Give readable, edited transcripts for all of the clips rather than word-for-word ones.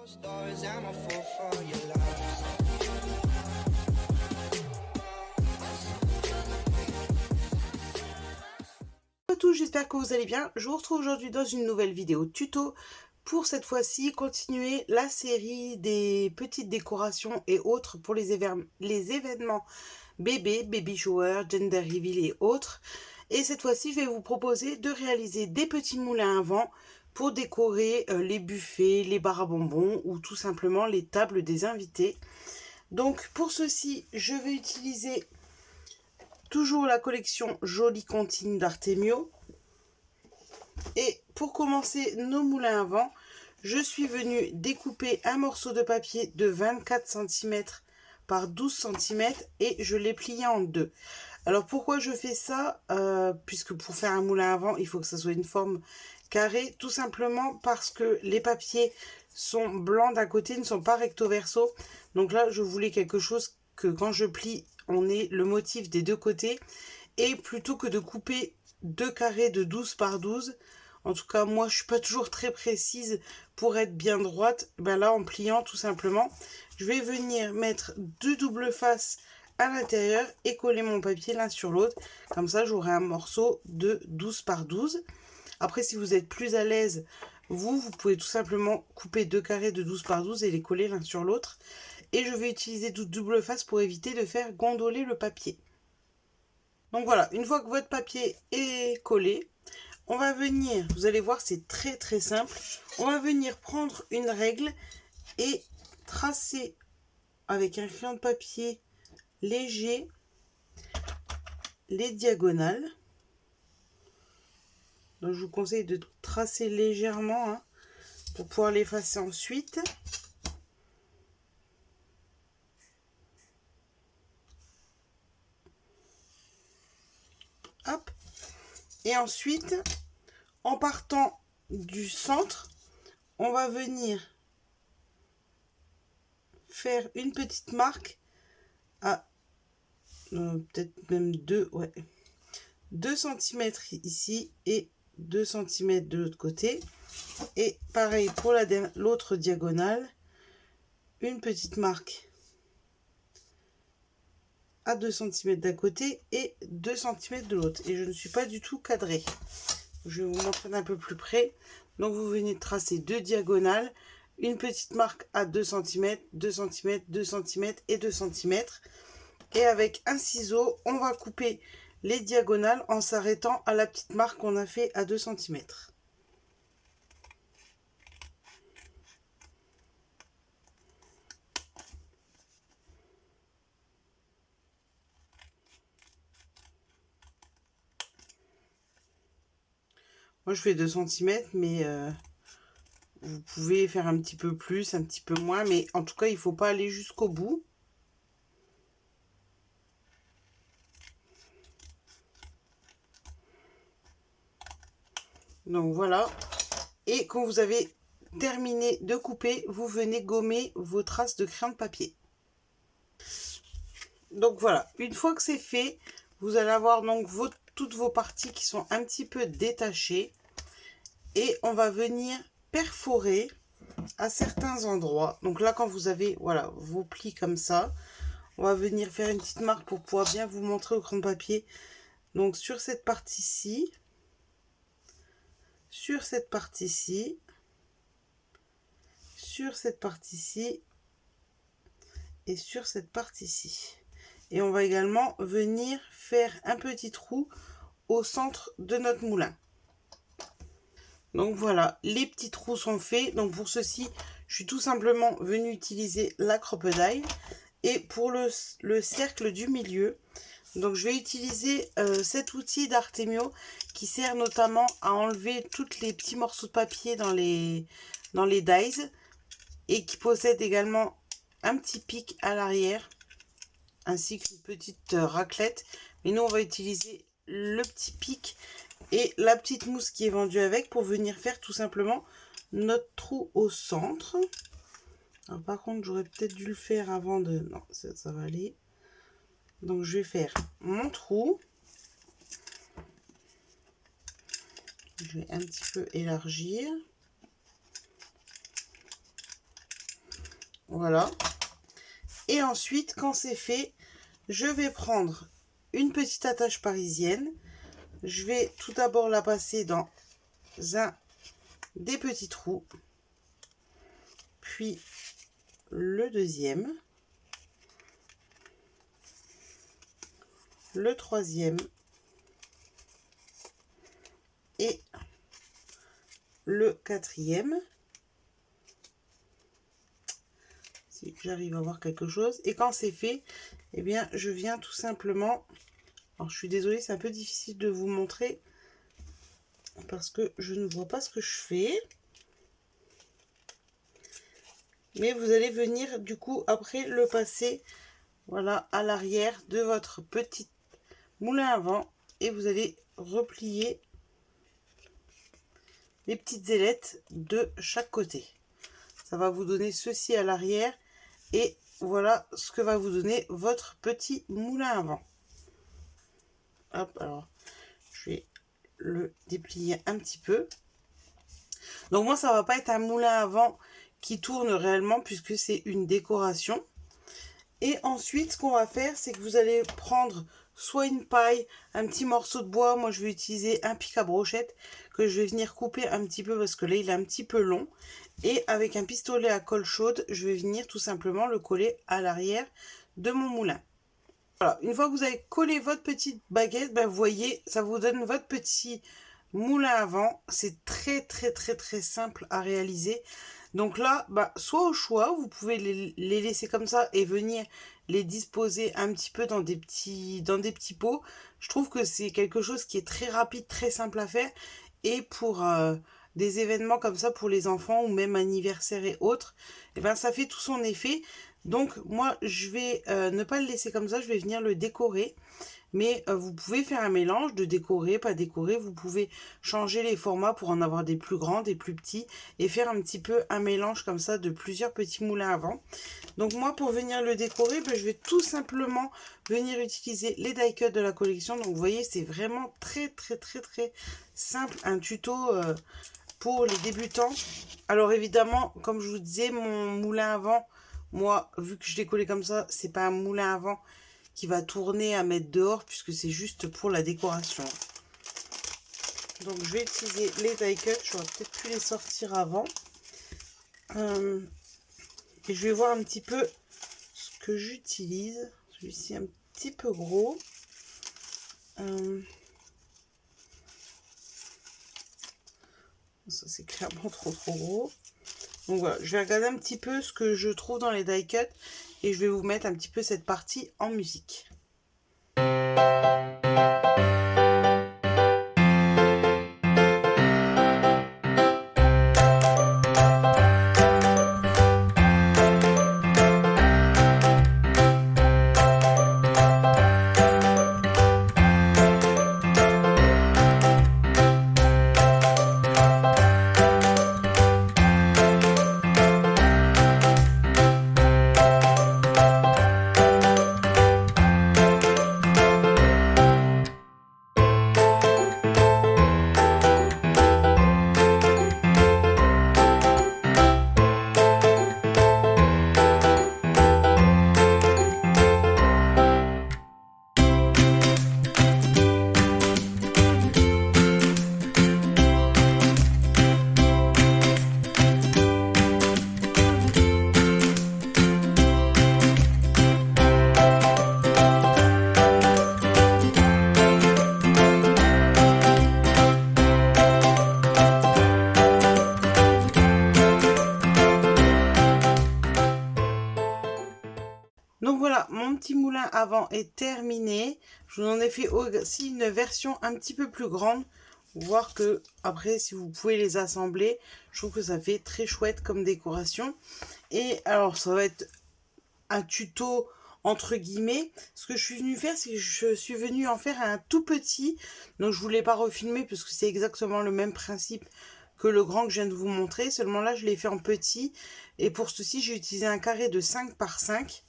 à tous, j'espère que vous allez bien. Je vous retrouve aujourd'hui dans une nouvelle vidéo tuto pour cette fois-ci continuer la série des petites décorations et autres pour les événements bébé, baby shower, gender reveal et autres. Et cette fois-ci, je vais vous proposer de réaliser des petits moulins à vent pour décorer les buffets, les barres à bonbons ou tout simplement les tables des invités. Donc pour ceci, je vais utiliser toujours la collection Jolie Comptine d'Artemio. Et pour commencer nos moulins à vent, je suis venue découper un morceau de papier de 24 cm par 12 cm et je l'ai plié en deux. Alors pourquoi je fais ça puisque pour faire un moulin à vent, il faut que ça soit une forme carrée. Tout simplement parce que les papiers sont blancs d'un côté, ne sont pas recto verso. Donc là, je voulais quelque chose que quand je plie, on ait le motif des deux côtés. Et plutôt que de couper deux carrés de 12 par 12, en tout cas moi je suis pas toujours très précise pour être bien droite, ben là en pliant tout simplement, je vais venir mettre deux doubles faces à l'intérieur et coller mon papier l'un sur l'autre. Comme ça j'aurai un morceau de 12 par 12. Après si vous êtes plus à l'aise, vous pouvez tout simplement couper deux carrés de 12 par 12 et les coller l'un sur l'autre. Et je vais utiliser deux doubles faces pour éviter de faire gondoler le papier. Donc voilà, une fois que votre papier est collé, on va venir, vous allez voir c'est très très simple, on va venir prendre une règle et tracer avec un crayon de papier léger les diagonales. Donc je vous conseille de tracer légèrement pour pouvoir l'effacer ensuite. Hop. Et ensuite, en partant du centre, on va venir faire une petite marque à peut-être même 2 cm ici et 2 cm de l'autre côté. Et pareil pour l'autre diagonale, une petite marque à 2 cm d'un côté et 2 cm de l'autre. Et je ne suis pas du tout cadrée. Je vais vous montrer d'un peu plus près. Donc vous venez tracer deux diagonales, une petite marque à 2 cm, 2 cm, 2 cm et 2 cm. Et avec un ciseau, on va couper les diagonales en s'arrêtant à la petite marque qu'on a fait à 2 cm. Moi je fais 2 cm, mais vous pouvez faire un petit peu plus, un petit peu moins, mais en tout cas il ne faut pas aller jusqu'au bout. Donc voilà. Et quand vous avez terminé de couper, vous venez gommer vos traces de crayon de papier. Donc voilà, une fois que c'est fait, vous allez avoir donc toutes vos parties qui sont un petit peu détachées. Et on va venir perforer à certains endroits. Donc là, quand vous avez voilà, vos plis comme ça, on va venir faire une petite marque pour pouvoir bien vous montrer au crayon de papier. Donc sur cette partie-ci, sur cette partie-ci, sur cette partie-ci et sur cette partie-ci. Et on va également venir faire un petit trou au centre de notre moulin. Donc voilà, les petits trous sont faits. Donc pour ceci, je suis tout simplement venue utiliser la crocodile. Et pour le cercle du milieu, donc je vais utiliser cet outil d'Artemio qui sert notamment à enlever tous les petits morceaux de papier dans les dies et qui possède également un petit pic à l'arrière ainsi qu'une petite raclette. Mais nous on va utiliser le petit pic et la petite mousse qui est vendue avec pour venir faire tout simplement notre trou au centre. Alors par contre j'aurais peut-être dû le faire avant de... Non, ça va aller. Donc je vais faire mon trou. Je vais un petit peu élargir. Voilà. Et ensuite, quand c'est fait, je vais prendre une petite attache parisienne. Je vais tout d'abord la passer dans un des petits trous. Puis le deuxième. Le troisième. Et le quatrième. Si j'arrive à voir quelque chose. Et quand c'est fait, eh bien, je viens tout simplement... Alors, je suis désolée, c'est un peu difficile de vous montrer parce que je ne vois pas ce que je fais. Mais vous allez venir, du coup, après le passer, voilà, à l'arrière de votre petit moulin à vent. Et vous allez replier les petites ailettes de chaque côté. Ça va vous donner ceci à l'arrière. Et voilà ce que va vous donner votre petit moulin à vent. Hop, alors, je vais le déplier un petit peu. Donc moi, ça va pas être un moulin à vent qui tourne réellement puisque c'est une décoration. Et ensuite, ce qu'on va faire, c'est que vous allez prendre soit une paille, un petit morceau de bois. Moi, je vais utiliser un pic à brochette que je vais venir couper un petit peu parce que là, il est un petit peu long. Et avec un pistolet à colle chaude, je vais venir tout simplement le coller à l'arrière de mon moulin. Voilà, une fois que vous avez collé votre petite baguette, ben, vous voyez, ça vous donne votre petit moulin à vent. C'est très simple à réaliser. Donc là, bah, soit au choix, vous pouvez les laisser comme ça et venir les disposer un petit peu dans des petits pots. Je trouve que c'est quelque chose qui est très rapide, très simple à faire. Et pour des événements comme ça pour les enfants ou même anniversaires et autres, et ben, ça fait tout son effet. Donc moi, je vais ne pas le laisser comme ça, je vais venir le décorer. Mais vous pouvez faire un mélange de décorer, pas décorer. Vous pouvez changer les formats pour en avoir des plus grands, des plus petits. Et faire un petit peu un mélange comme ça de plusieurs petits moulins à vent. Donc moi, pour venir le décorer, ben, je vais tout simplement venir utiliser les die cuts de la collection. Donc vous voyez, c'est vraiment très simple. Un tuto pour les débutants. Alors évidemment, comme je vous disais, mon moulin à vent, moi, vu que je l'ai collé comme ça, c'est pas un moulin à vent qui va tourner à mettre dehors puisque c'est juste pour la décoration. Donc je vais utiliser les die cuts, j'aurais peut-être pu les sortir avant. Et je vais voir un petit peu ce que j'utilise. Celui-ci est un petit peu gros. Ça c'est clairement trop gros. Donc voilà, je vais regarder un petit peu ce que je trouve dans les die cuts et je vais vous mettre un petit peu cette partie en musique. Donc voilà, mon petit moulin à vent est terminé. Je vous en ai fait aussi une version un petit peu plus grande. Voir que après, si vous pouvez les assembler, je trouve que ça fait très chouette comme décoration. Et alors, ça va être un tuto entre guillemets. Ce que je suis venue faire, c'est que je suis venue en faire un tout petit. Donc je ne voulais pas refilmer parce que c'est exactement le même principe que le grand que je viens de vous montrer. Seulement là, je l'ai fait en petit. Et pour ceci, j'ai utilisé un carré de 5 par 5.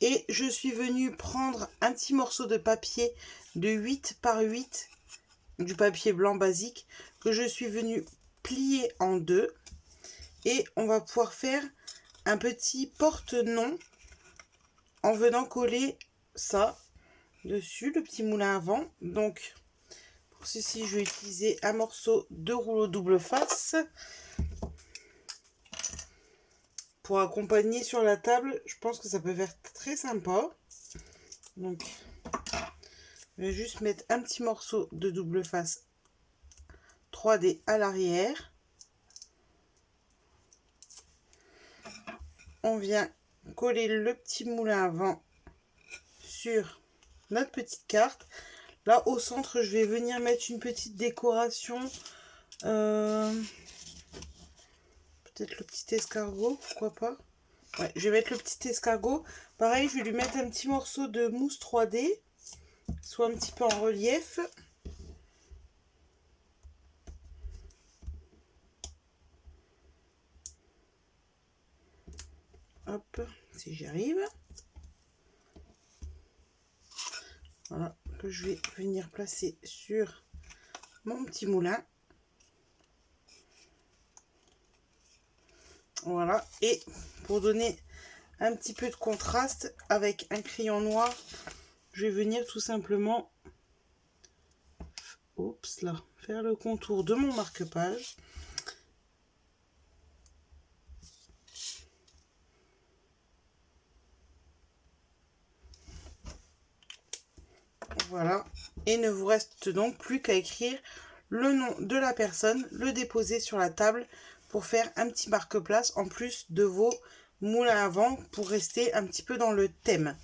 Et je suis venue prendre un petit morceau de papier de 8 par 8, du papier blanc basique, que je suis venue plier en deux. Et on va pouvoir faire un petit porte-nom en venant coller ça dessus, le petit moulin à vent. Donc pour ceci, je vais utiliser un morceau de rouleau double face pour accompagner sur la table. Je pense que ça peut faire très sympa. Donc je vais juste mettre un petit morceau de double face 3D à l'arrière. On vient coller le petit moulin à vent sur notre petite carte. Là au centre, je vais venir mettre une petite décoration, peut-être le petit escargot, pourquoi pas. Ouais, je vais mettre le petit escargot. Pareil, je vais lui mettre un petit morceau de mousse 3D, soit un petit peu en relief. Hop, si j'y arrive. Voilà, que je vais venir placer sur mon petit moulin. Voilà, et pour donner un petit peu de contraste avec un crayon noir, je vais venir tout simplement faire le contour de mon marque-page. Voilà, et ne vous reste donc plus qu'à écrire le nom de la personne, le déposer sur la table pour faire un petit marque-place en plus de vos moulins à vent pour rester un petit peu dans le thème.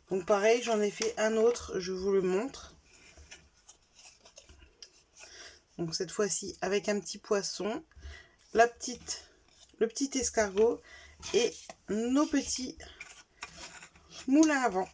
Donc pareil, j'en ai fait un autre, je vous le montre. Donc cette fois-ci avec un petit poisson, le petit escargot et nos petits moulins à vent.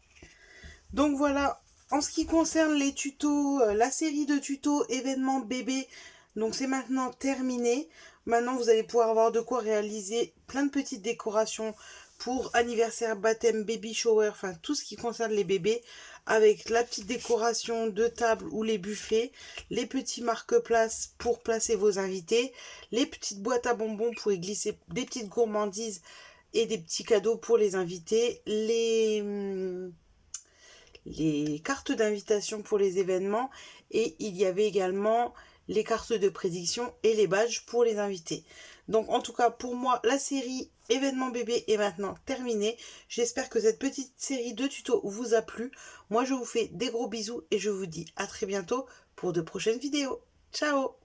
Donc voilà, en ce qui concerne les tutos, la série de tutos événements bébé, donc c'est maintenant terminé. Maintenant vous allez pouvoir avoir de quoi réaliser plein de petites décorations pour anniversaire, baptême, baby shower, enfin tout ce qui concerne les bébés, avec la petite décoration de table ou les buffets, les petits marque-places pour placer vos invités, les petites boîtes à bonbons pour y glisser des petites gourmandises et des petits cadeaux pour les invités, les cartes d'invitation pour les événements, et il y avait également les cartes de prédiction et les badges pour les invités. Donc en tout cas pour moi la série événements bébé est maintenant terminée. J'espère que cette petite série de tutos vous a plu. Moi je vous fais des gros bisous et je vous dis à très bientôt pour de prochaines vidéos. Ciao!